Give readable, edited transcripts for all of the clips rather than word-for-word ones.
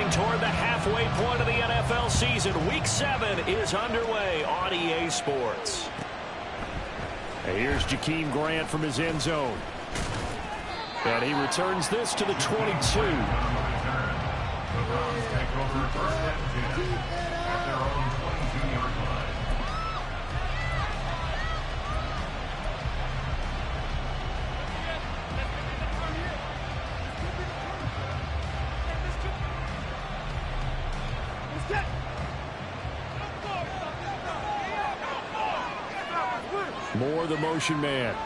Getting toward the halfway point of the NFL season. Week 7 is underway on EA Sports. And here's Jakeem Grant from his end zone. And he returns this to the 22. Moore, the motion man.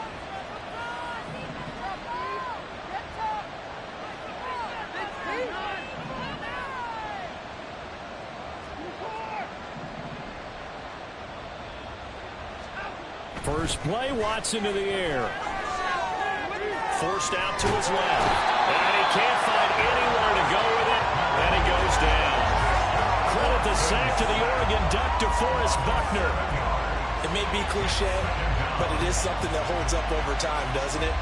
First play, Watson to the air. Forced out to his left. And he can't find anywhere to go with it. And he goes down. Credit the sack to the Oregon Duck, DeForest Buckner. It may be cliche, but it is something that holds up over time, doesn't it?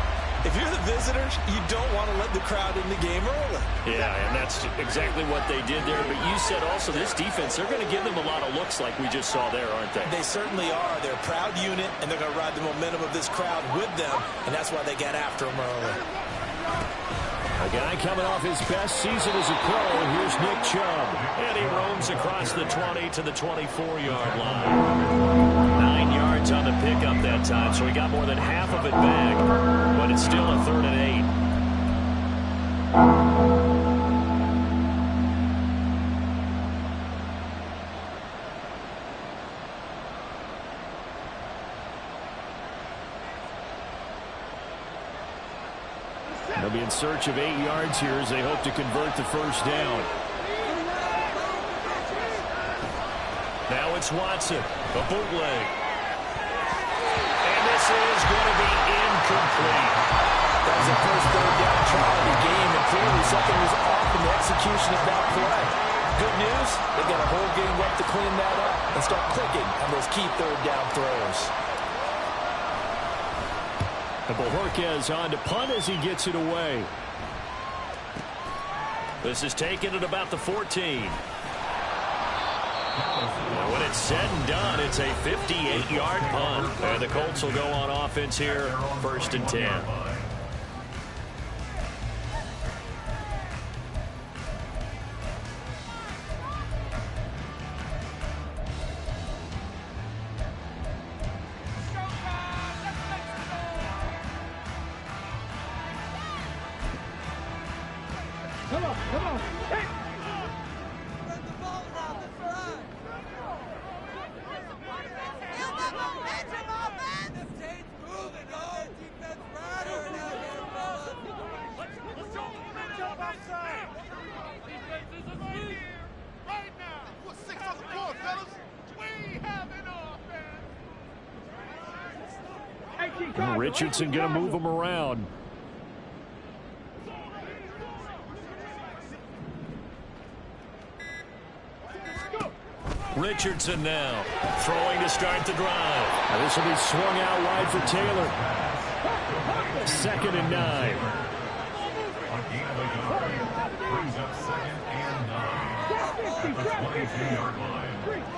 If you're the visitors, you don't want to let the crowd in the game early. Yeah, and that's exactly what they did there. But you said also this defense, they're going to give them a lot of looks like we just saw there, aren't they? They certainly are. They're a proud unit, and they're going to ride the momentum of this crowd with them, and that's why they got after them early. A guy coming off his best season as a pro. Here's Nick Chubb. And he roams across the 20 to the 24-yard line. 9 yards on the pickup that time, so he got more than half of it back. But it's still a 3rd and 8. They'll be in search of 8 yards here as they hope to convert the first down. Now it's Watson, a bootleg. And this is going to be incomplete. That was the first 3rd down try of the game, and clearly something was off in the execution of that play. Good news, they got a whole game left to clean that up and start clicking on those key 3rd down throws. And Bojorquez on to punt as he gets it away. This is taken at about the 14. And when it's said and done, it's a 58-yard punt. And the Colts will go on offense here, 1st and 10. Come on. Hey. Richardson going to move him around. Richardson now throwing to start the drive. Now this will be swung out wide for Taylor. 2nd and 9.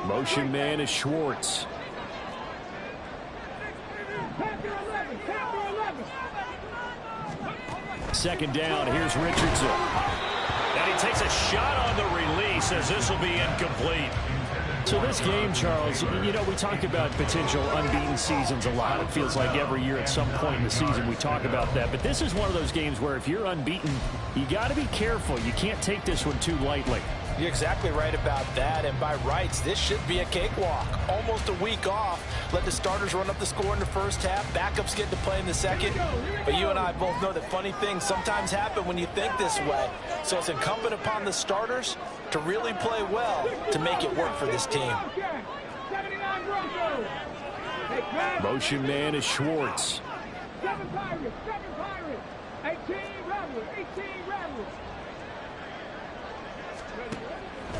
Motion man is Schwartz. Second down, here's Richardson. And he takes a shot on the release as this will be incomplete. So this game, Charles, you know, we talk about potential unbeaten seasons a lot. It feels like every year at some point in the season we talk about that. But this is one of those games where if you're unbeaten, you got to be careful. You can't take this one too lightly. You're exactly right about that, and by rights, this should be a cakewalk. Almost a week off. Let the starters run up the score in the first half. Backups get to play in the second. But you and I both know that funny things sometimes happen when you think this way. So it's incumbent upon the starters to really play well to make it work for this team. Motion man is Schwartz. 7 Pirates, 18 Rebels, 18 Rebels.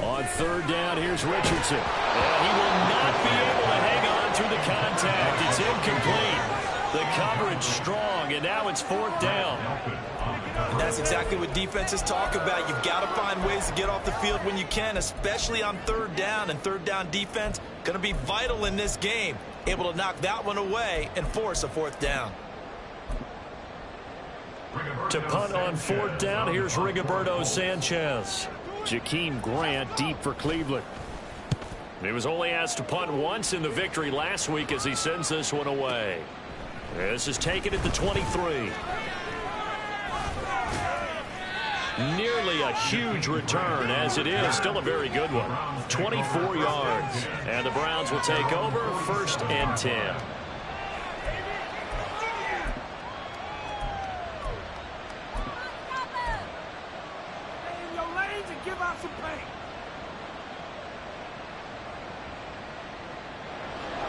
On 3rd down, here's Richardson. And he will not be able to hang on through the contact. It's incomplete. The coverage strong, and now it's 4th down. And that's exactly what defenses talk about. You've got to find ways to get off the field when you can, especially on 3rd down. And 3rd down defense going to be vital in this game. Able to knock that one away and force a 4th down. To punt on 4th down, here's Rigoberto Sanchez. Jakeem Grant deep for Cleveland. He was only asked to punt once in the victory last week as he sends this one away. This is taken at the 23. Nearly a huge return, as it is still a very good one. 24 yards. And the Browns will take over 1st and 10.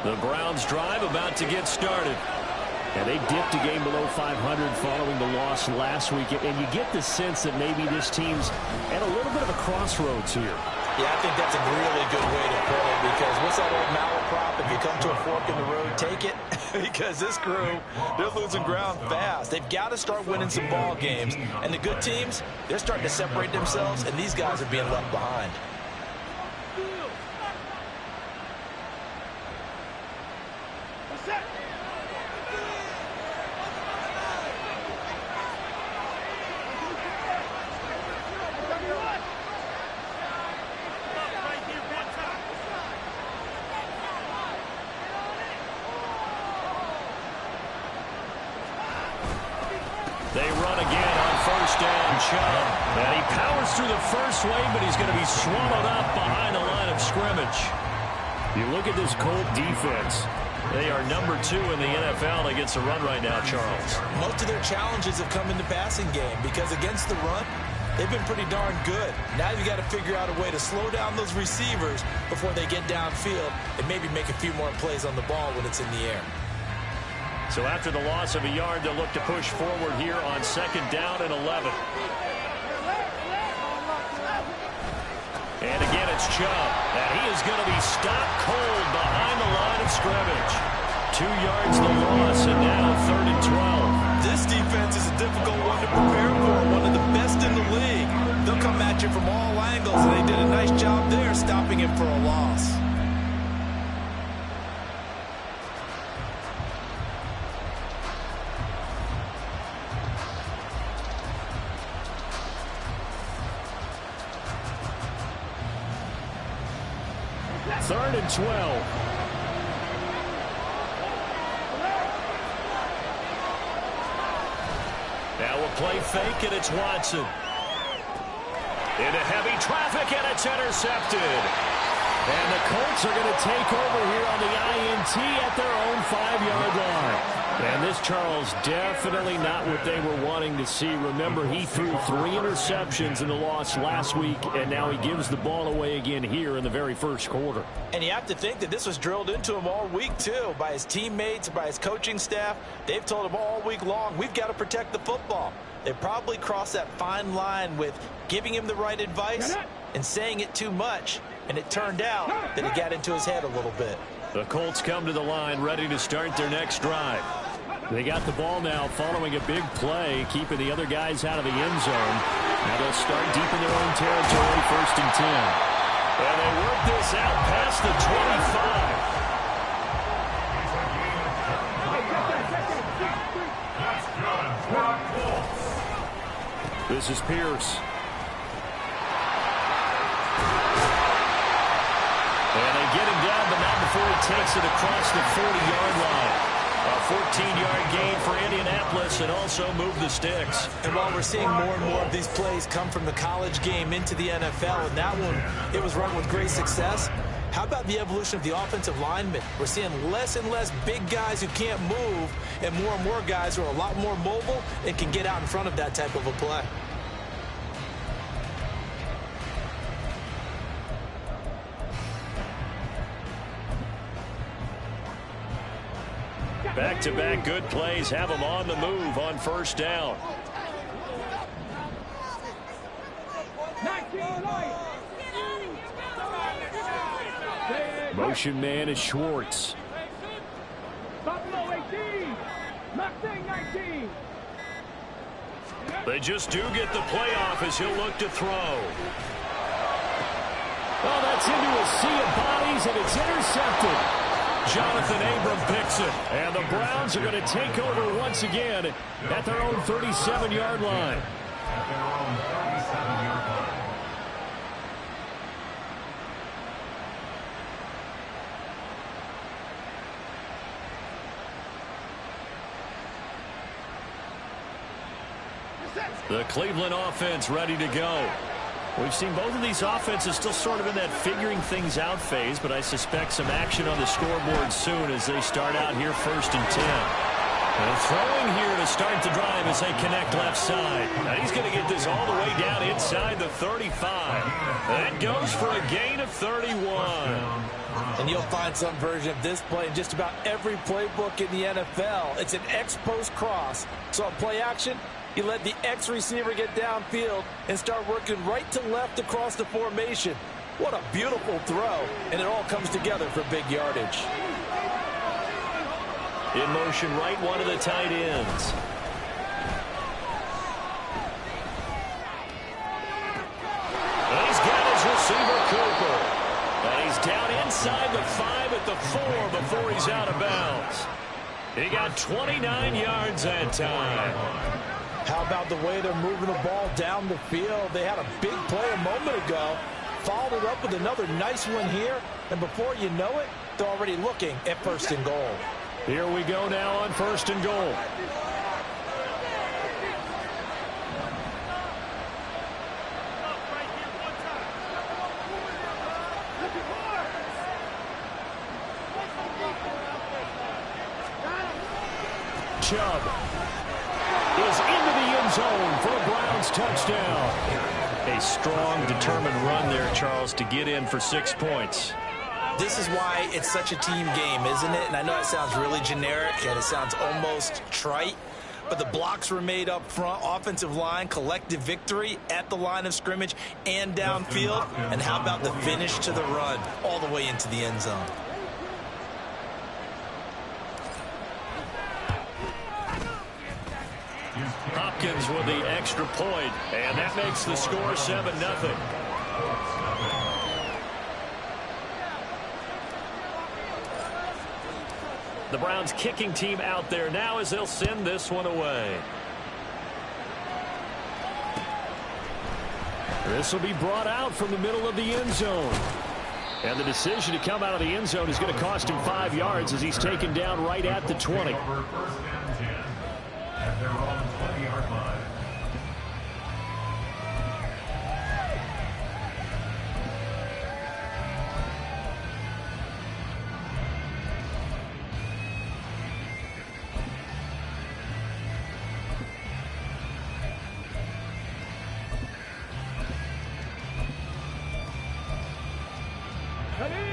The Browns drive about to get started. And they dipped a game below 500 following the loss last week. And you get the sense that maybe this team's at a little bit of a crossroads here. Yeah, I think that's a really good way to put it, because what's that old malaprop? If you come to a fork in the road, take it. Because this crew, they're losing ground fast. They've got to start winning some ball games. And the good teams, they're starting to separate themselves, and these guys are being left behind. They run again on 1st down. Chubb. And he powers through the first wave, but he's going to be swallowed up behind the line of scrimmage. You look at this Colt defense. They are number 2 in the NFL against the run right now, Charles. Most of their challenges have come in the passing game, because against the run, they've been pretty darn good. Now you've got to figure out a way to slow down those receivers before they get downfield and maybe make a few more plays on the ball when it's in the air. So after the loss of a yard, they'll look to push forward here on 2nd down and 11. And again, it's Chubb. And he is going to be stopped cold behind the line of scrimmage. 2 yards the loss, and now 3rd and 12. This defense is a difficult one to prepare for, one of the best in the league. They'll come at you from all angles, and they did a nice job there stopping him for a loss. Third and 12. Now we'll play fake, and it's Watson. Into heavy traffic, and it's intercepted. And the Colts are going to take over here on the INT at their own 5-yard line. And this, Charles, definitely not what they were wanting to see. Remember, he threw 3 interceptions in the loss last week, and now he gives the ball away again here in the very first quarter. And you have to think that this was drilled into him all week, too, by his teammates, by his coaching staff. They've told him all week long, we've got to protect the football. They probably crossed that fine line with giving him the right advice and saying it too much. And it turned out that it got into his head a little bit. The Colts come to the line ready to start their next drive. They got the ball now following a big play, keeping the other guys out of the end zone. Now they'll start deep in their own territory, 1st and 10. And they work this out past the 25. This is Pierce. And they get him down, but not before he takes it across the 40-yard line. A 14-yard gain for Indianapolis, and also move the sticks. And while we're seeing more and more of these plays come from the college game into the NFL, and that one, it was run with great success, how about the evolution of the offensive linemen? We're seeing less and less big guys who can't move, and more guys who are a lot more mobile and can get out in front of that type of a play. Back-to-back good plays have them on the move on 1st down. Motion man is Schwartz. Mustang 19. They just do get the playoff as he'll look to throw. Oh, that's into a sea of bodies, and it's intercepted. Jonathan Abram picks it. And the Browns are going to take over once again at their own 37-yard line. At their own 37-yard line. The Cleveland offense ready to go. We've seen both of these offenses still sort of in that figuring things out phase, but I suspect some action on the scoreboard soon as they start out here 1st and 10. And throwing here to start the drive as they connect left side. Now he's going to get this all the way down inside the 35. That goes for a gain of 31. And you'll find some version of this play in just about every playbook in the NFL. It's an X-post cross. So on play action, you let the X receiver get downfield and start working right to left across the formation. What a beautiful throw, and it all comes together for big yardage. In motion, right one of the tight ends. And he's got his receiver, Cooper. And he's down inside the 5 at the 4 before he's out of bounds. He got 29 yards that time. How about the way they're moving the ball down the field? They had a big play a moment ago, followed it up with another nice one here, and before you know it, they're already looking at 1st and goal. Here we go now on 1st and goal. Chubb is into the end zone for a Browns touchdown. A strong, determined run there, Charles, to get in for 6 points. This is why it's such a team game, isn't it? And I know it sounds really generic and it sounds almost trite, but the blocks were made up front, offensive line, collective victory at the line of scrimmage and downfield. And how about the finish to the run all the way into the end zone? Hopkins with the extra point, and that makes the score 7-0. The Browns kicking team out there now as they'll send this one away. This will be brought out from the middle of the end zone. And the decision to come out of the end zone is going to cost him 5 yards as he's taken down right at the 20. At their own 20-yard line.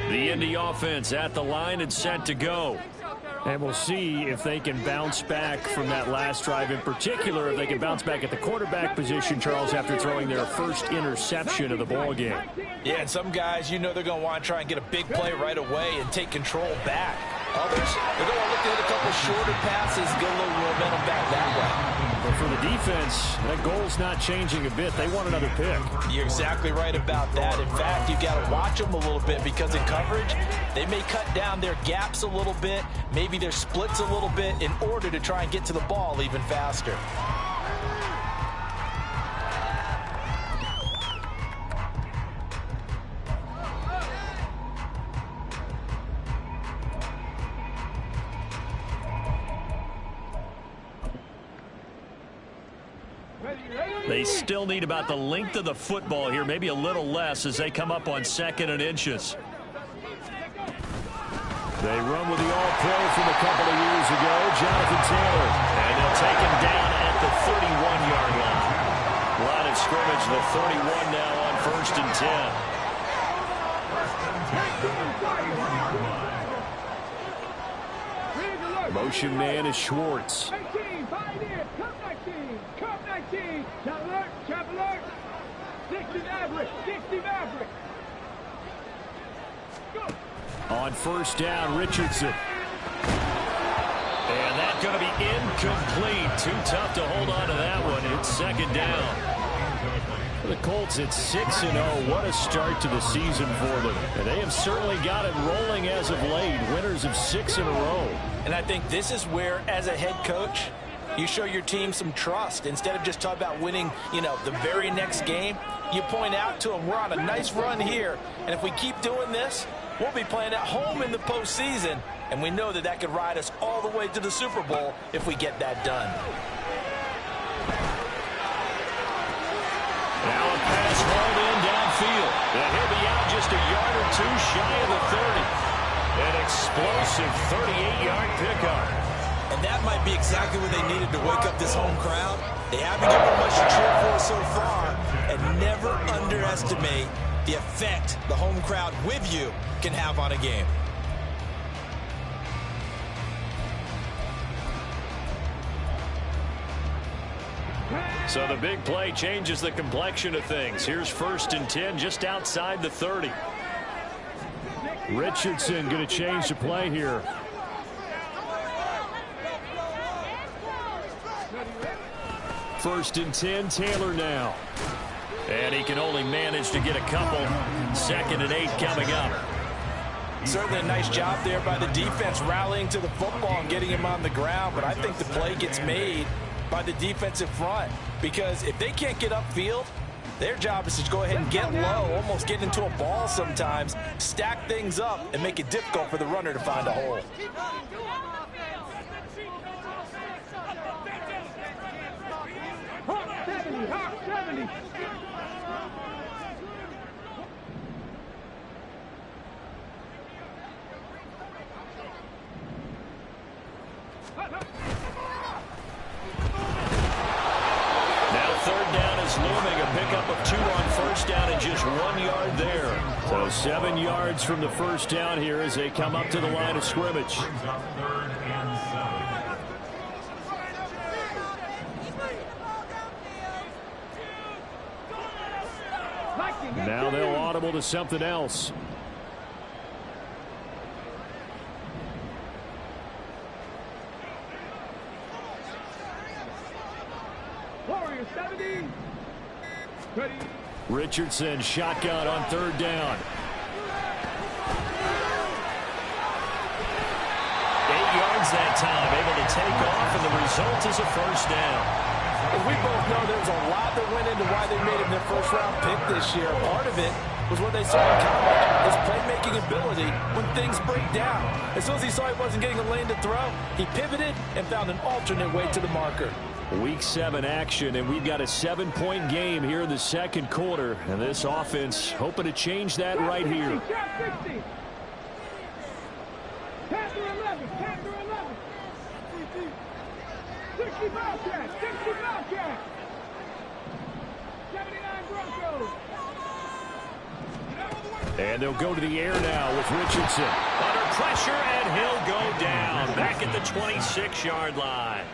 The Indy offense at the line and set to go. And we'll see if they can bounce back from that last drive. In particular, if they can bounce back at the quarterback position, Charles, after throwing their first interception of the ball game. Yeah, and some guys, you know they're going to want to try and get a big play right away and take control back. Others, they're going to look at a couple shorter passes, get a little momentum back that way. But for the defense, that goal's not changing a bit. They want another pick. You're exactly right about that. In fact, you've got to watch them a little bit because in coverage, they may cut down their gaps a little bit, maybe their splits a little bit in order to try and get to the ball even faster. They still need about the length of the football here, maybe a little less as they come up on 2nd and inches. They run with the all-pro from a couple of years ago, Jonathan Taylor. And they'll take him down at the 31-yard line. Line of scrimmage, the 31 now on 1st and 10. Motion man is Schwartz. 19, find it. Come 19. Come 19. Chop alert. Chop alert. 60 Maverick. 60 Maverick. Go. On 1st down, Richardson. And that going to be incomplete. Too tough to hold on to that one. It's second down. For the Colts, it's 6-0. What a start to the season for them. And they have certainly got it rolling as of late. Winners of 6 in a row. And I think this is where, as a head coach, you show your team some trust. Instead of just talking about winning, the very next game, you point out to them, we're on a nice run here. And if we keep doing this, we'll be playing at home in the postseason. And we know that that could ride us all the way to the Super Bowl if we get that done. Now a pass hauled in downfield. And he'll be out just a yard or two shy of the 30. An explosive 38-yard pickup. And that might be exactly what they needed to wake up this home crowd. They haven't given much to cheer for so far. And never underestimate the effect the home crowd with you can have on a game. So the big play changes the complexion of things. Here's 1st and 10 just outside the 30. Richardson going to change the play here. First and 10, Taylor now. And he can only manage to get a couple. 2nd and 8 coming up. Certainly a nice job there by the defense rallying to the football and getting him on the ground. But I think the play gets made by the defensive front, because if they can't get upfield, their job is to go ahead and get low, almost get into a ball sometimes, stack things up, and make it difficult for the runner to find a hole. Hawk 70. Now 3rd down is looming. A pickup of 2 on 1st down and just 1 yard there. So 7 yards from the 1st down here as they come up to the line of scrimmage. Brings up 3rd and 7. Now they'll audible to something else. Warrior 70. Ready. Richardson shotgun on 3rd down. 8 yards that time, able to take off, and the result is a 1st down. As we both know, there's a lot that went into why they made him their 1st-round pick this year. Part of it was what they saw in college, his playmaking ability when things break down. As soon as he saw he wasn't getting a lane to throw, he pivoted and found an alternate way to the marker. Week 7 action, and we've got a 7-point game here in the 2nd quarter. And this offense hoping to change that right here. 60. Panther 11. Panther 11. 60 Bobcat. 60 Bobcat. 79 Broncos. And they'll go to the air now with Richardson. Under pressure, and he'll go down. Back at the 26-yard line.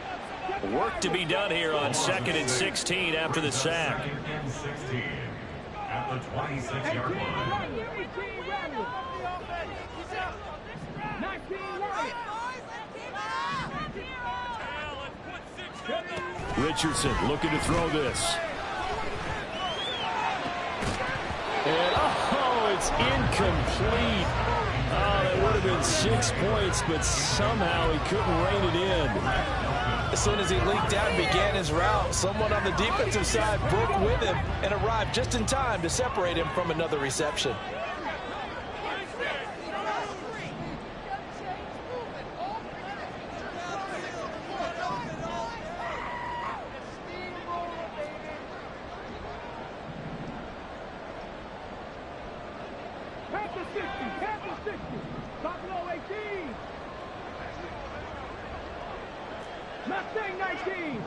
Work to be done here on 2nd and 16 after the sack. 2nd and 16 at the 26-yard line. 18 Rattler. 19 Wyatt. Richardson looking to throw this. And, it's incomplete. Oh, that would have been 6 points, but somehow he couldn't rein it in. As soon as he leaked out and began his route, someone on the defensive side broke with him and arrived just in time to separate him from another reception. Panther 60. Panther 60. Buffalo 18. Mustang 19.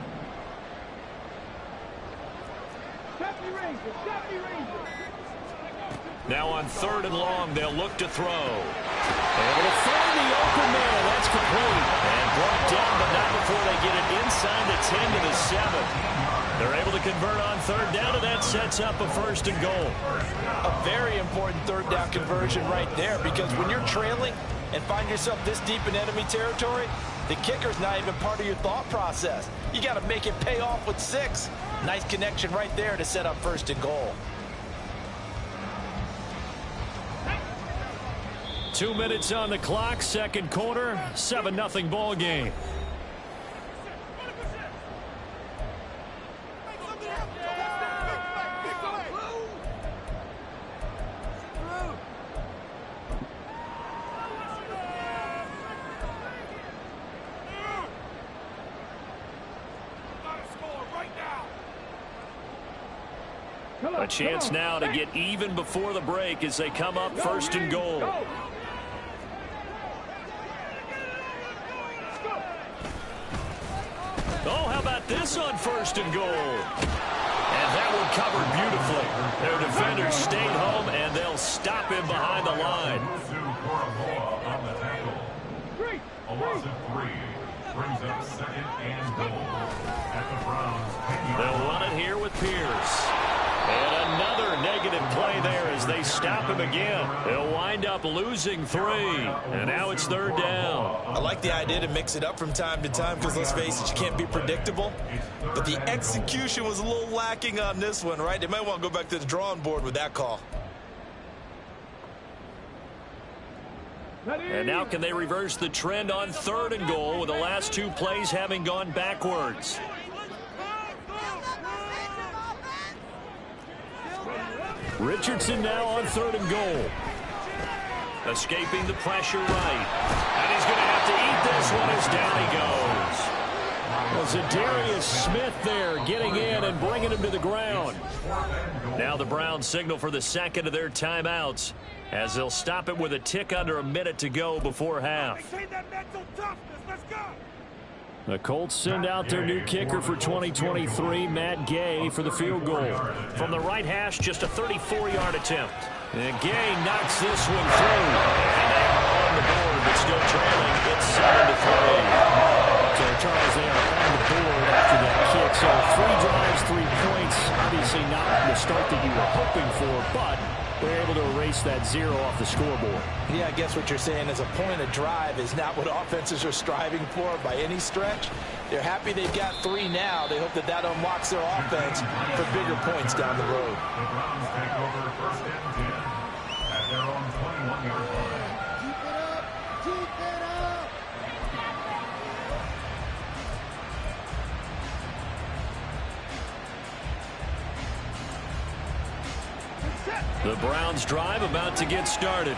70 Rangers. 70 Rangers. Now on 3rd and long, they'll look to throw. Able to find the open man. That's complete. And brought down, but not before they get it inside the 10 to the 7. They're able to convert on 3rd down, and that sets up a 1st and goal. A very important 3rd down conversion right there, because when you're trailing and find yourself this deep in enemy territory, The kicker's not even part of your thought process. You got to make it pay off with 6. Nice connection right there to set up 1st and goal. 2 minutes on the clock, 2nd quarter, 7-0 ball game. A chance now to get even before the break as they come up 1st and goal. Oh, how about this on 1st and goal? And that one covered beautifully. Their defenders stayed home, and they'll stop him behind the line. A loss of 3 brings up 2nd and goal at the Browns' 10-yard line. They'll run it here with Pierce. And another negative play there as they stop him again. They'll wind up losing 3. And now it's 3rd down. I like the idea to mix it up from time to time because, let's face it, you can't be predictable. But the execution was a little lacking on this one, right? They might want to go back to the drawing board with that call. And now can they reverse the trend on 3rd and goal with the last 2 plays having gone backwards? Richardson now on 3rd and goal. Escaping the pressure right. And he's going to have to eat this one as down he goes. Well, Zadarius Smith there getting in and bringing him to the ground. Now the Browns signal for the 2nd of their timeouts as they'll stop it with a tick under a minute to go before half. The Colts send out their new kicker for 2023, Matt Gay, for the field goal. From the right hash, just a 34-yard attempt. And Gay knocks this one through. And they are on the board, but still trailing. It's 7-3. So Charles, they are on the board after that kick. So 3 drives, 3 points. Obviously not the start that you were hoping for, but they're able to erase that 0 off the scoreboard. Yeah, I guess what you're saying is a point of drive is not what offenses are striving for by any stretch. They're happy they've got 3 now. They hope that that unlocks their offense for bigger points down the road. The Browns take over 1st and 10 at their own 21-yard line. Keep it up! Keep it up! The Browns drive about to get started.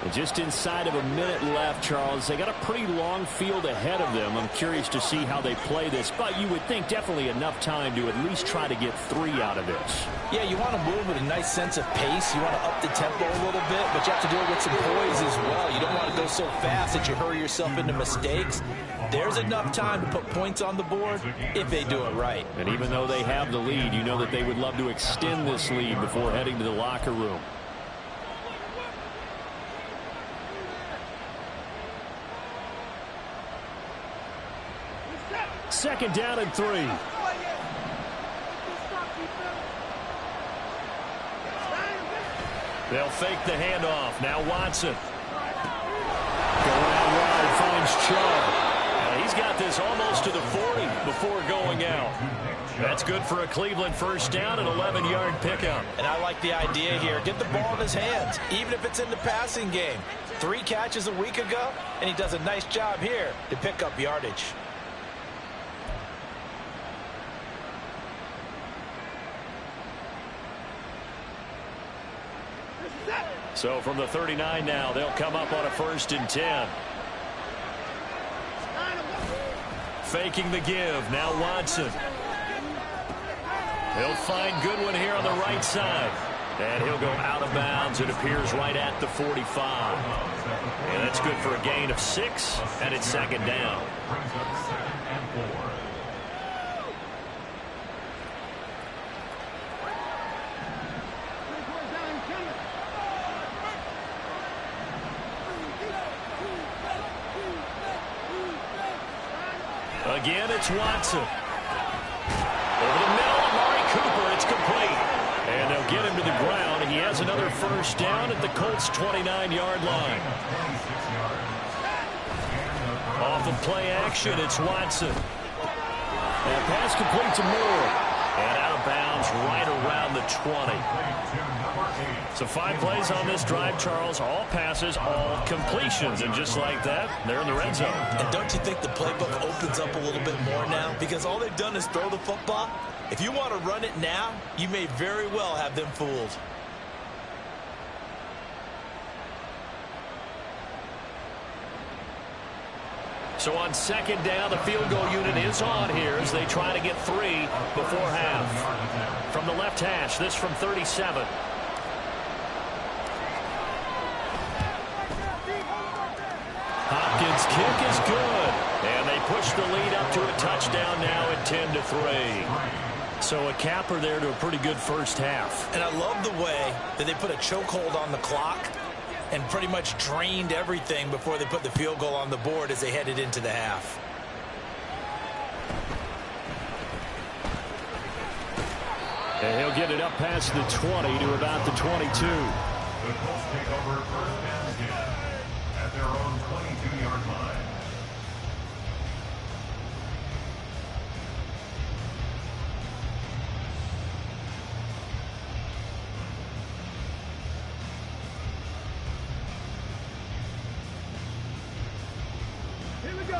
And just inside of a minute left, Charles. They got a pretty long field ahead of them. I'm curious to see how they play this, but you would think definitely enough time to at least try to get 3 out of this. Yeah, you want to move with a nice sense of pace. You want to up the tempo a little bit, but you have to do it with some poise as well. You don't want to go so fast that you hurry yourself into mistakes. There's enough time to put points on the board if they do it right. And even though they have the lead, you know that they would love to extend this lead before heading to the locker room. Second down and 3. They'll fake the handoff. Now Watson. Going out wide, finds Chubb. He's got this almost to the 40 before going out. That's good for a Cleveland 1st down, an 11-yard pickup. And I like the idea here. Get the ball in his hands, even if it's in the passing game. 3 catches a week ago, and he does a nice job here to pick up yardage. So from the 39 now, they'll come up on a 1st and 10. Faking the give. Now Watson. He'll find Goodwin here on the right side. And he'll go out of bounds. It appears right at the 45. And that's good for a gain of 6. And it's 2nd down. Brings up 2nd and 4. Again, it's Watson. Over the middle, Amari Cooper, it's complete. And they'll get him to the ground. He has another 1st down at the Colts' 29-yard line. Off of play action, it's Watson. That pass complete to Moore. And out of bounds right around the 20. So 5 plays on this drive, Charles. All passes, all completions. And just like that, they're in the red zone. And don't you think the playbook opens up a little bit more now? Because all they've done is throw the football. If you want to run it now, you may very well have them fooled. So on second down, the field goal unit is on here as they try to get 3 before half. From the left hash, this from 37. Hopkins' kick is good. And they push the lead up to a touchdown now at 10-3. So a capper there to a pretty good first half. And I love the way that they put a chokehold on the clock and pretty much drained everything before they put the field goal on the board as they headed into the half. And he'll get it up past the 20 to about the 22. The Colts take over first down again at their own 22-yard line. Here we go.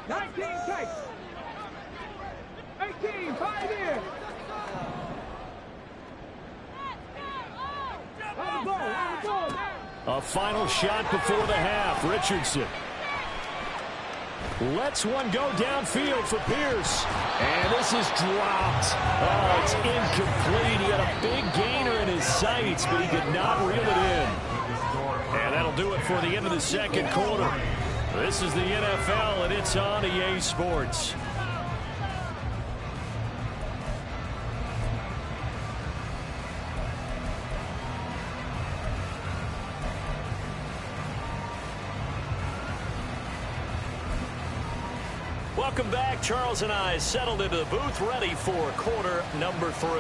19 tight. 18, 5 here. On the ball now. A final shot before the half. Richardson lets one go downfield for Pierce. And this is dropped. Oh, it's incomplete. He had a big gainer in his sights, but he could not reel it in. And that'll do it for the end of the second quarter. This is the NFL, and it's on EA Sports. Welcome back. Charles and I settled into the booth, ready for quarter number 3.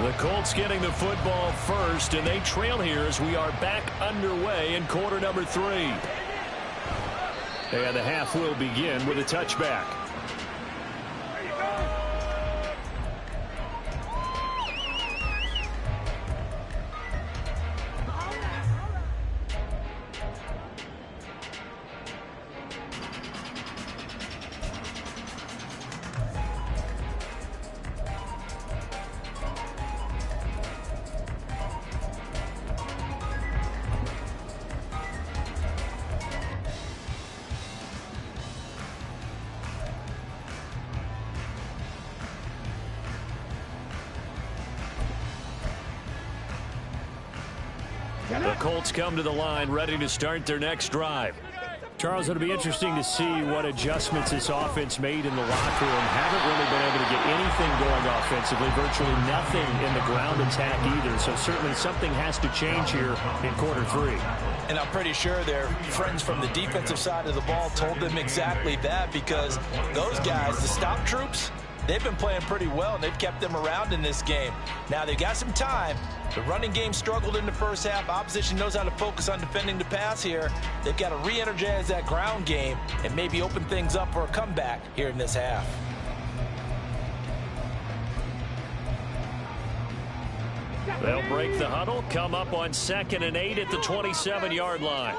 The Colts getting the football first, and they trail here as we are back underway in quarter number 3. And the half will begin with a touchback. The Colts come to the line, ready to start their next drive. Charles, it'll be interesting to see what adjustments this offense made in the locker room. Haven't really been able to get anything going offensively, virtually nothing in the ground attack either. So certainly something has to change here in quarter 3. And I'm pretty sure their friends from the defensive side of the ball told them exactly that, because those guys, the stop troops, they've been playing pretty well, and they've kept them around in this game. Now, they've got some time. The running game struggled in the first half. Opposition knows how to focus on defending the pass here. They've got to re-energize that ground game and maybe open things up for a comeback here in this half. They'll break the huddle, come up on 2nd and 8 at the 27-yard line.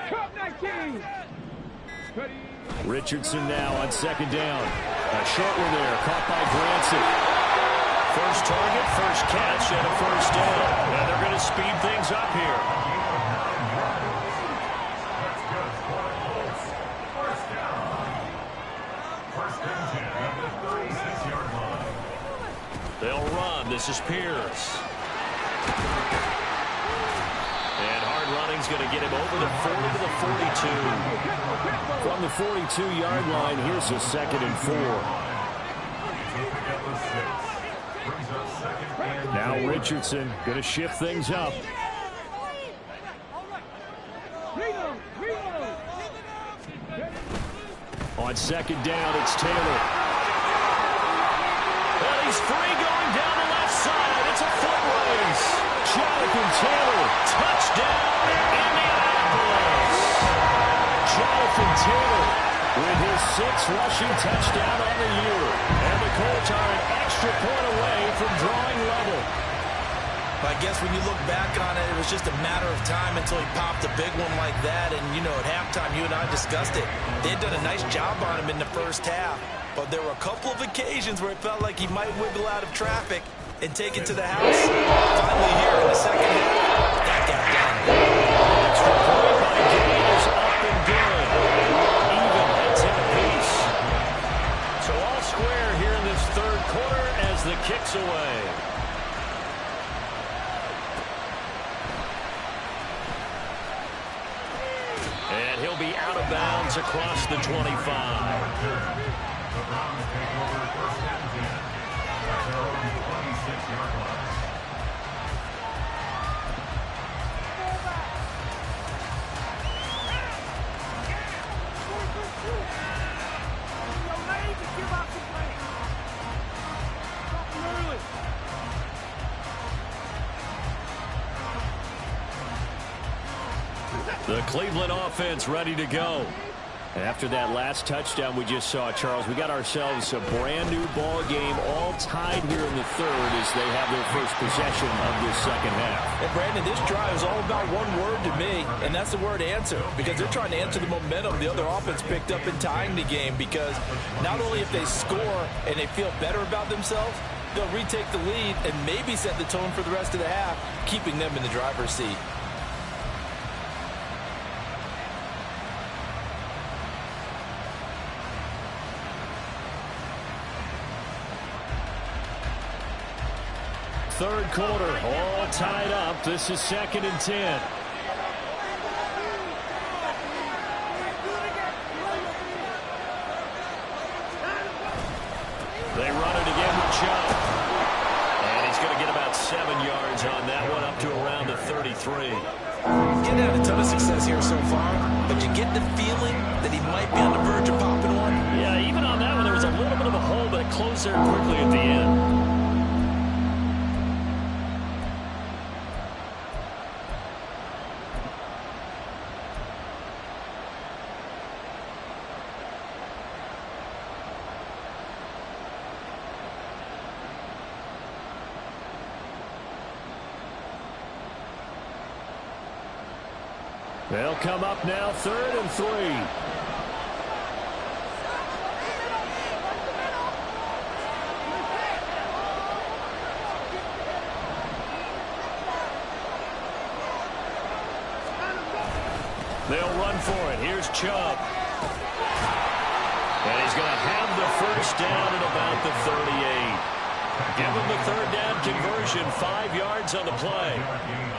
Cup 19. Richardson now on 2nd down. A short one there, caught by Granson. First target, first catch, and a first down. And they're going to speed things up here. They'll run. This is Pierce. And hard running's going to get him over the 40 to the 42. From the 42-yard line, here's a 2nd and 4. Now Richardson going to shift things up. Reload. Reload. On second down, it's Taylor. And he's free going down the left side. It's a foot race. Jonathan Taylor, touchdown, Indianapolis. Jonathan Taylor with his 6th rushing touchdown on the year. And the Colts are an extra point away from drawing level. I guess when you look back on it, it was just a matter of time until he popped a big one like that. And, you know, at halftime, you and I discussed it. They had done a nice job on him in the first half. But there were a couple of occasions where it felt like he might wiggle out of traffic and take it to the house. Finally here in the second half, that got done. Extra point by Gain is up and good. Even at 10 apiece. So all square here in this third quarter as the kick's away. And he'll be out of bounds across the 25. The Browns take over 1st and 10 at their own 26-yard line. The Cleveland offense ready to go. After that last touchdown we just saw, Charles, we got ourselves a brand new ball game, all tied here in the third as they have their first possession of this second half. And Brandon, this drive is all about one word to me, and that's the word answer, because they're trying to answer the momentum the other offense picked up in tying the game, because not only if they score and they feel better about themselves, they'll retake the lead and maybe set the tone for the rest of the half, keeping them in the driver's seat. Third quarter, all tied up. This is 2nd and 10. They run it again with Chubb. And he's going to get about 7 yards on that one, up to around the 33. Getting had a ton of success here so far, but you get the feeling that he might be on the verge of popping one. Yeah, even on that one, there was a little bit of a hole, but it closed there quickly at the end. They'll come up now, 3rd and 3. They'll run for it. Here's Chubb. And he's going to have the first down at about the 38. Give him the 3rd down conversion, 5 yards on the play.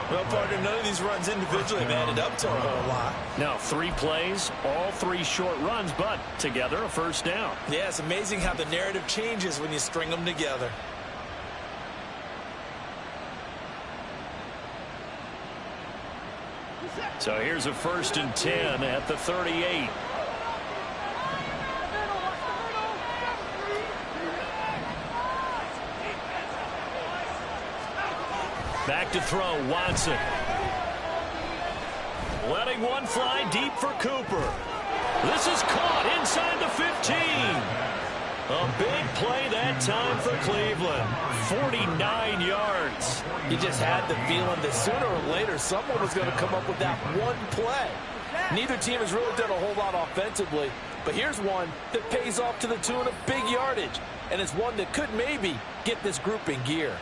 Well, partner, none of these runs individually have added up to a whole lot. Now, 3 plays, all 3 short runs, but together a first down. Yeah, it's amazing how the narrative changes when you string them together. So here's a 1st and 10 at the 38. Back to throw, Watson. Letting one fly deep for Cooper. This is caught inside the 15. A big play that time for Cleveland. 49 yards. You just had the feeling that sooner or later someone was going to come up with that one play. Neither team has really done a whole lot offensively, but here's one that pays off to the tune of big yardage, and it's one that could maybe get this group in gear.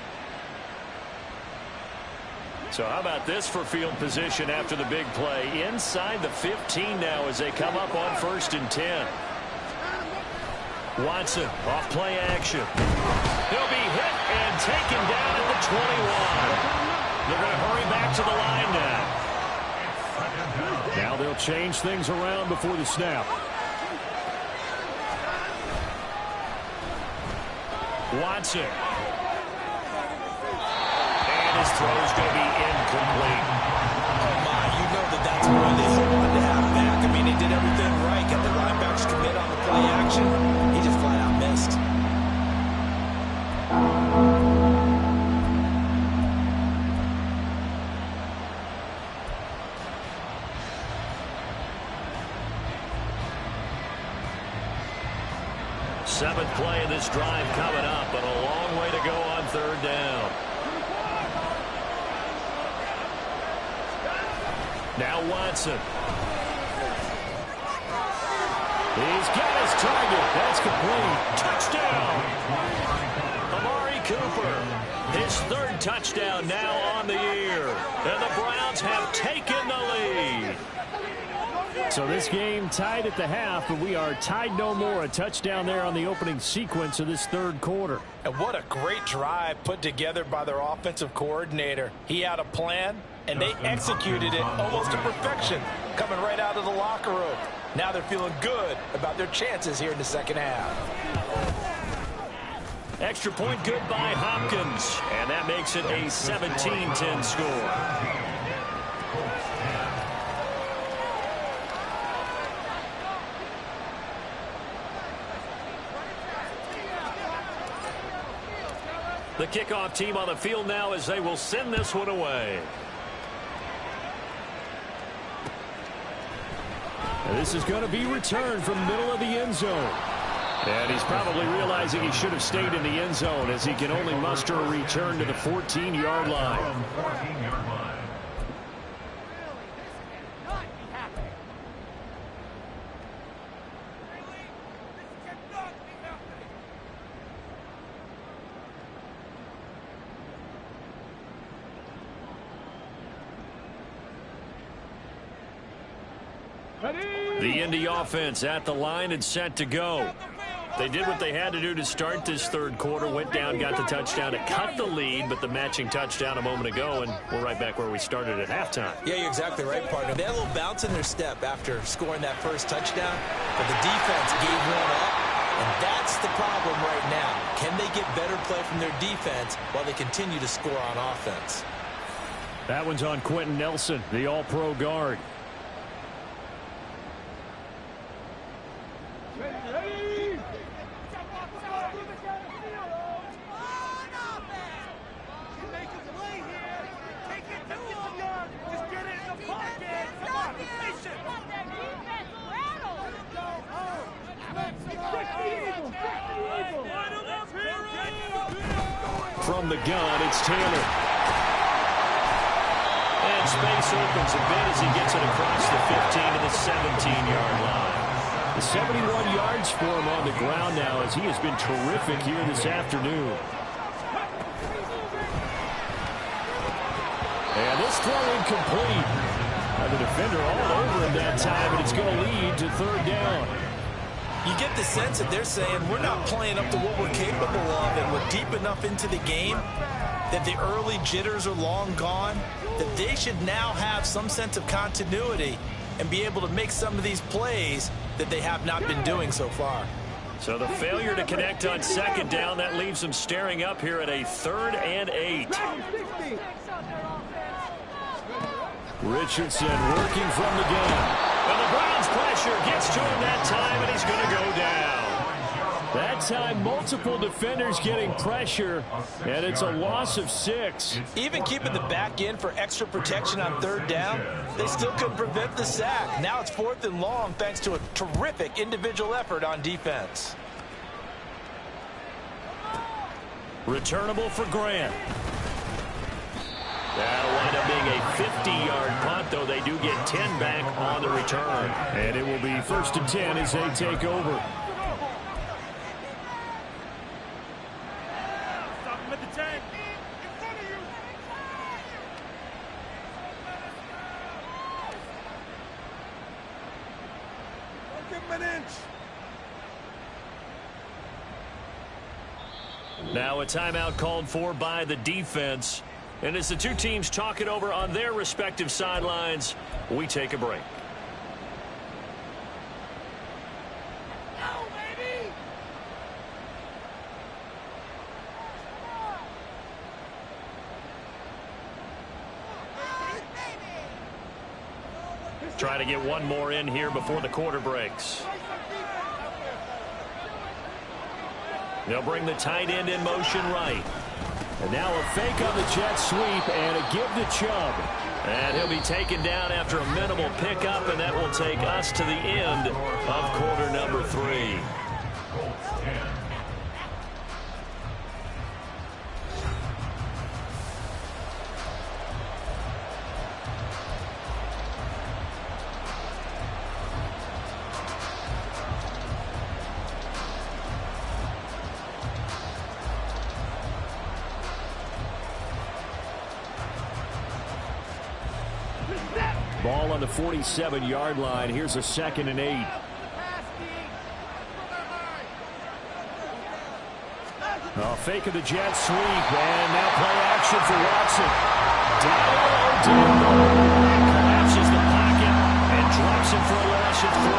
So how about this for field position after the big play? Inside the 15 now as they come up on 1st and 10. Watson off play action. He'll be hit and taken down at the 21. They're going to hurry back to the line now. Now they'll change things around before the snap. Watson. And his throw is going to be incomplete. Oh, my, you know that's where they hope Seventh play of this drive coming up, but a long way to go on third down. Now Watson. He's got his target. That's complete. Touchdown. Amari Cooper. His third touchdown now on the year. And the Browns have taken the lead. So this game tied at the half, but we are tied no more. A touchdown there on the opening sequence of this third quarter. And what a great drive put together by their offensive coordinator. He had a plan, and they executed it almost to perfection, coming right out of the locker room. Now they're feeling good about their chances here in the second half. Extra point good by Hopkins, and that makes it a 17-10 score. The kickoff team on the field now as they will send this one away. And this is going to be returned from the middle of the end zone. And he's probably realizing he should have stayed in the end zone as he can only muster a return to the 14-yard line. The Indy offense at the line and set to go. They did what they had to do to start this third quarter. Went down, got the touchdown to cut the lead, but the matching touchdown a moment ago, and we're right back where we started at halftime. Yeah, you're exactly right, partner. They had a little bounce in their step after scoring that first touchdown, but the defense gave one up, and that's the problem right now. Can they get better play from their defense while they continue to score on offense? That one's on Quentin Nelson, the all-pro guard. From the gun, it's Taylor. And space opens a bit as he gets it across the 15 to the 17-yard line. The 71 yards for him on the ground now as he has been terrific here this afternoon. And this throw incomplete. The defender all over him that time, and it's going to lead to third down. You get the sense that they're saying we're not playing up to what we're capable of, and we're deep enough into the game that the early jitters are long gone, that they should now have some sense of continuity and be able to make some of these plays that they have not been doing so far. So the failure to connect on second down, that leaves them staring up here at a 3rd and 8. Richardson working from the gun. And the Browns pressure gets to him that time, and he's going to go down. That time, multiple defenders getting pressure, and it's a loss of 6. Even keeping the back end for extra protection on third down, they still couldn't prevent the sack. Now it's 4th and long thanks to a terrific individual effort on defense. Returnable for Grant. That'll wind up being a 50-yard punt, though they do get 10 back on the return. And it will be 1st and 10 as they take over. Stop him at the 10. In front of you. Don't give him an inch. Now a timeout called for by the defense. And as the two teams talk it over on their respective sidelines, we take a break. Go, baby! Try to get one more in here before the quarter breaks. They'll bring the tight end in motion right. And now a fake on the jet sweep and a give to Chubb. And he'll be taken down after a minimal pickup, and that will take us to the end of quarter number 3. on the 47-yard line. Here's a 2nd and 8. Oh, fake of the jet sweep, and now play action for Watson. Collapses the pocket and drops it for a loss of 3.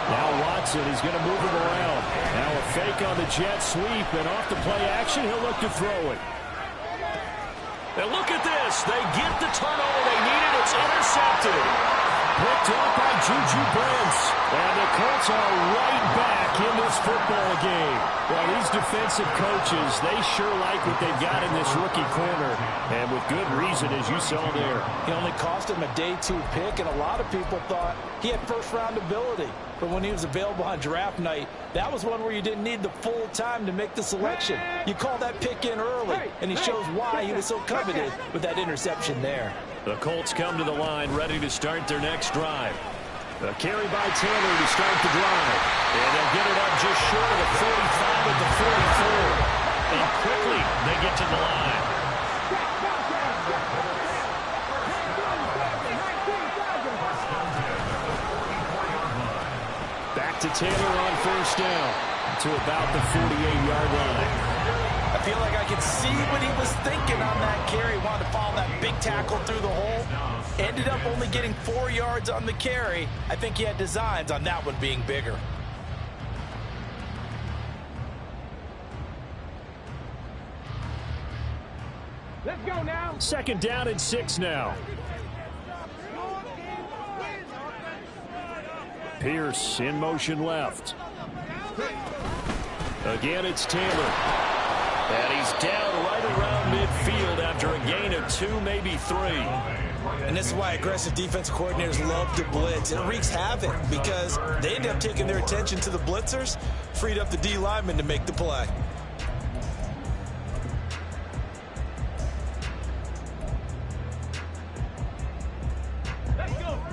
Now Watson is going to move him around. Now a fake on the jet sweep, and off the play action, he'll look to throw it. And look at this. They get the turnover they needed. It's intercepted. Picked off by Juju Brents. And the Colts are right back in this football game. Well, these defensive coaches, they sure like what they've got in this rookie corner. And with good reason, as you saw there. He only cost him a day 2 pick, and a lot of people thought he had first-round ability. But when he was available on draft night, that was one where you didn't need the full time to make the selection. You call that pick in early, and he shows why he was so coveted with that interception there. The Colts come to the line, ready to start their next drive. A carry by Taylor to start the drive. And they'll get it up just short of the 45 at the 44. And quickly, they get to the line. Back to Taylor on first down to about the 48-yard line. I feel like I could see what he was thinking on that carry. Wanted to follow that big tackle through the hole. Ended up only getting 4 yards on the carry. I think he had designs on that one being bigger. Let's go now. 2nd down and 6 now. Pierce in motion left. Again, it's Taylor. And he's down right around midfield after a gain of 2, maybe 3. And this is why aggressive defensive coordinators love to blitz. It wreaks havoc because they end up taking their attention to the blitzers, freed up the D lineman to make the play.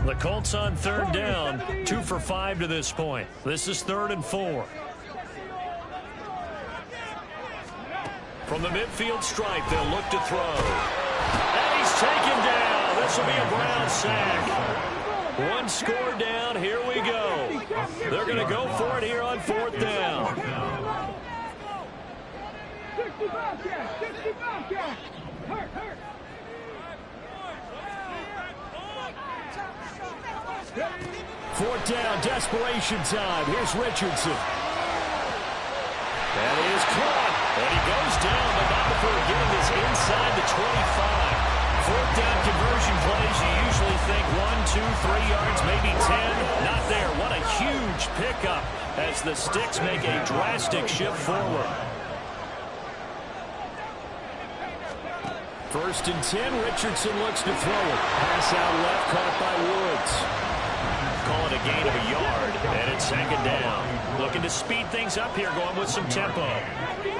The Colts on 3rd down, 2 for 5 to this point. This is 3rd and 4. From the midfield stripe, they'll look to throw. And he's taken down. This will be a Brown sack. 1 score down. Here we go. They're going to go for it here on 4th down. 65 catch. 65 catch. Hurt. 4th down, desperation time. Here's Richardson. That is caught. And he goes down, but not before getting this inside the 25. 4th down conversion plays, you usually think 1, 2, 3 yards, maybe 10. Not there. What a huge pickup as the Sticks make a drastic shift forward. 1st and 10, Richardson looks to throw it. Pass out left, caught by Woods. Call it a gain of a yard, and it's 2nd down. Looking to speed things up here, going with some tempo. Quick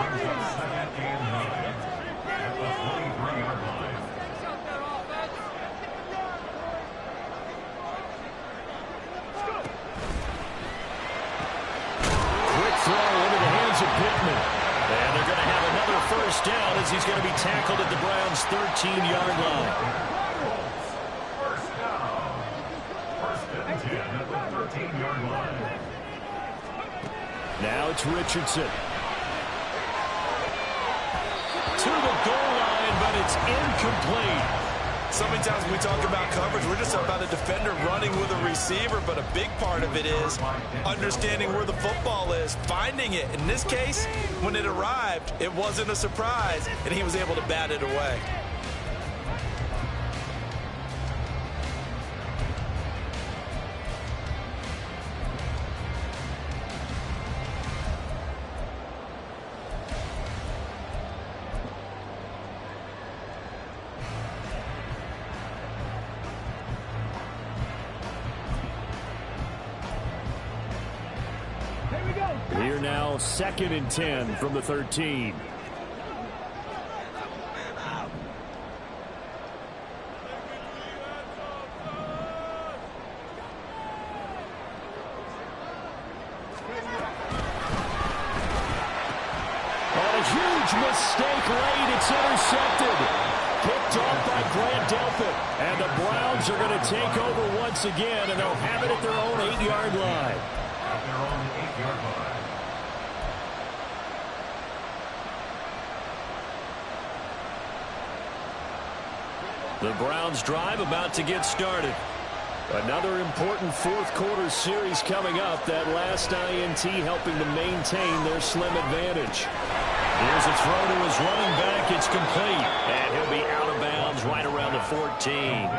throw into the hands of Pittman. And they're going to have another 1st down as he's going to be tackled at the Browns' 13-yard line. Now it's Richardson. To the goal line, but it's incomplete. So many times when we talk about coverage, we're just about a defender running with a receiver, but a big part of it is understanding where the football is, finding it. In this case, when it arrived, it wasn't a surprise, and he was able to bat it away. Here now, 2nd and 10 from the 13. A huge mistake late. It's intercepted. Picked off by Grant Delpit. And the Browns are going to take over once again, and they'll have it at their own 8-yard line. At their own 8-yard line. The Browns drive about to get started. Another important fourth-quarter series coming up. That last INT helping to maintain their slim advantage. Here's a throw to his running back. It's complete. And he'll be out of bounds right around the 14.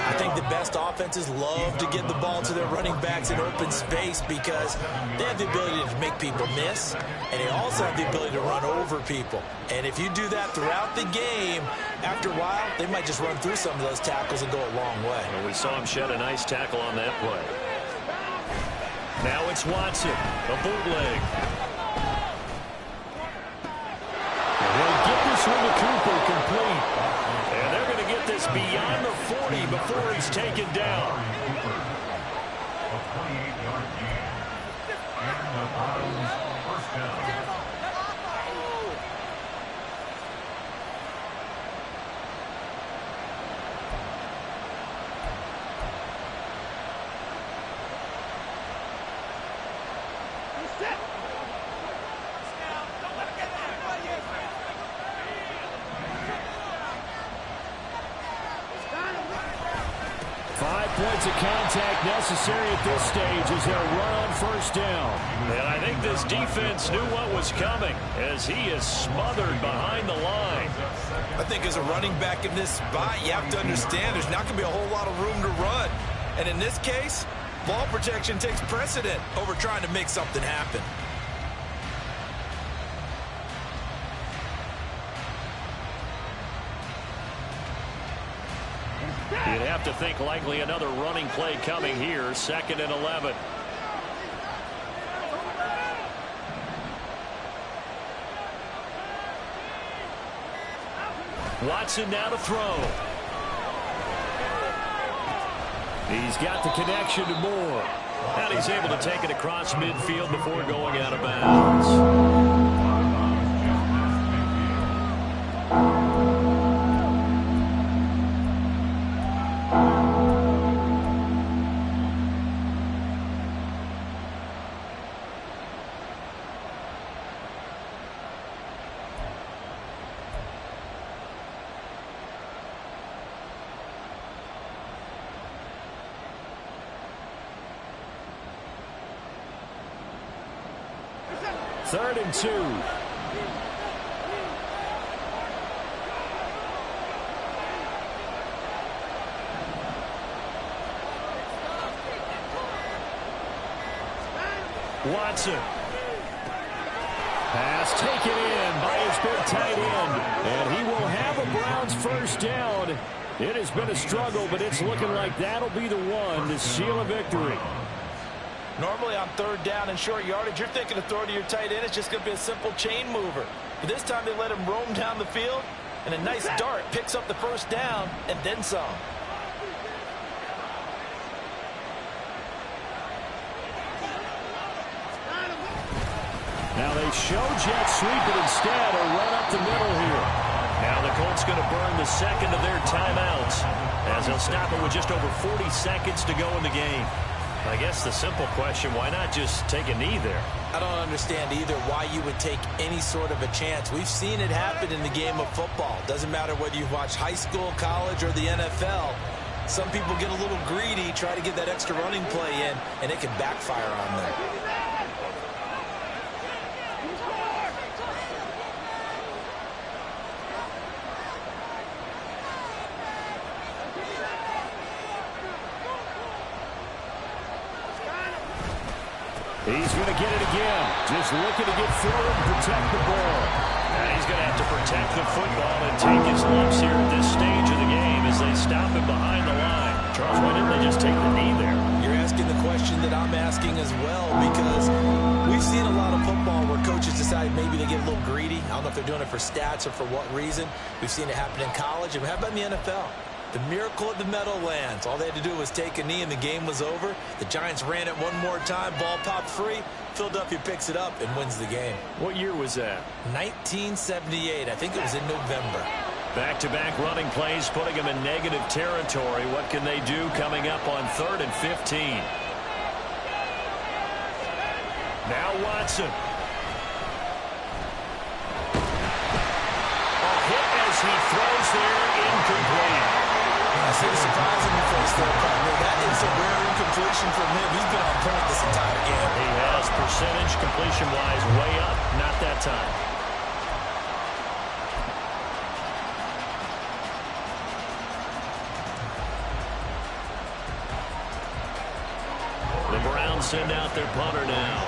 I think the best offenses love to get the ball to their running backs in open space because they have the ability to make people miss, and they also have the ability to run over people. And if you do that throughout the game, after a while, they might just run through some of those tackles and go a long way. And we saw him shed a nice tackle on that play. Now it's Watson, the bootleg. They'll get this one to Cooper complete. And they're going to get this beyond the 40 before he's taken down. A 28-yard gain. And the Browns first down. Set. 5 points of contact necessary at this stage as they'll run on first down. And I think this defense knew what was coming as he is smothered behind the line. I think as a running back in this spot, you have to understand there's not going to be a whole lot of room to run. And in this case, ball protection takes precedent over trying to make something happen. You'd have to think likely another running play coming here, 2nd and 11. Watson now to throw. He's got the connection to Moore. And he's able to take it across midfield before going out of bounds. Third and 2. Watson. Pass taken in by his big tight end. And he will have a Browns first down. It has been a struggle, but it's looking like that'll be the one to seal a victory. Normally on third down and short yardage, you're thinking of throwing to your tight end. It's just going to be a simple chain mover. But this time they let him roam down the field, and a nice dart picks up the first down and then some. Now they show jet sweep, but instead a run up the middle here. Now the Colts going to burn the second of their timeouts as they'll stop it with just over 40 seconds to go in the game. I guess the simple question, why not just take a knee there? I don't understand either why you would take any sort of a chance. We've seen it happen in the game of football. Doesn't matter whether you've watched high school, college, or the NFL. Some people get a little greedy, try to get that extra running play in, and it can backfire on them. He's going to get it again. Just looking to get forward and protect the ball. And he's going to have to protect the football and take his lumps here at this stage of the game as they stop him behind the line. Charles, why didn't they just take the knee there? You're asking the question that I'm asking as well, because we've seen a lot of football where coaches decide maybe they get a little greedy. I don't know if they're doing it for stats or for what reason. We've seen it happen in college. And how about in the NFL? The miracle of the Meadowlands. All they had to do was take a knee and the game was over. The Giants ran it one more time. Ball popped free. Philadelphia picks it up and wins the game. What year was that? 1978. I think it was in November. Back-to-back running plays, putting them in negative territory. What can they do coming up on 3rd and 15? Now Watson. A hit as he throws there, incomplete. I see the surprise in your face there, partner. That is a rare incompletion from him. He's been on point this entire game. He has percentage completion-wise way up, not that time. The Browns send out their punter now,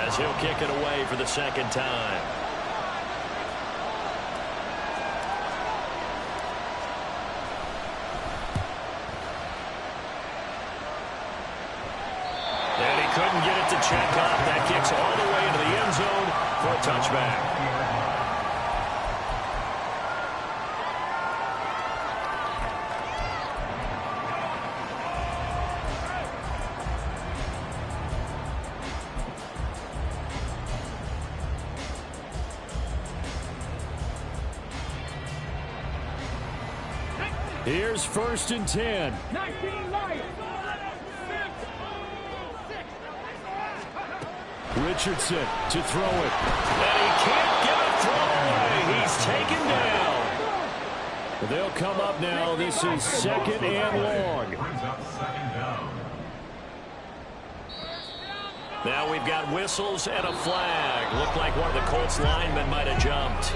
as he'll kick it away for the second time. And he couldn't get it to check up. That kicks all the way into the end zone for a touchback. Here's 1st and 10. 19 Lions. Richardson to throw it. And he can't get a throw away. He's taken down. They'll come up now. This is 2nd and long. Now we've got whistles and a flag. Looked like one of the Colts linemen might have jumped.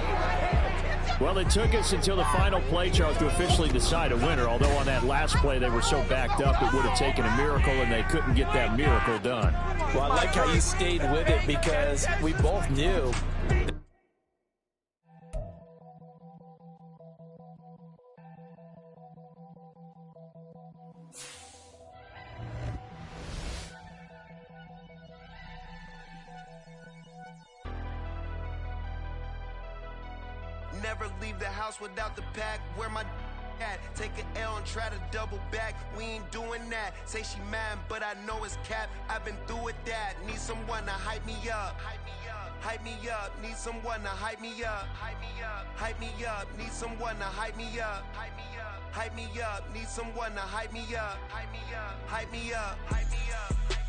Well, it took us until the final play, Charles, to officially decide a winner. Although on that last play they were so backed up it would have taken a miracle, and they couldn't get that miracle done. Well, I like how you stayed with it because we both knew. Never leave the house without the pack. Where my at? Take an L and try to double back. We ain't doing that. Say she mad, but I know it's cap. I've been through with that. Need someone to hype me up. Hype me up. Hype me up. Need someone to hype me up. Hype me up. Hype me up. Need someone to hype me up. Hype me up. Hype me up. Need someone to hype me up. Hype me up. Hype me up. Hype me up.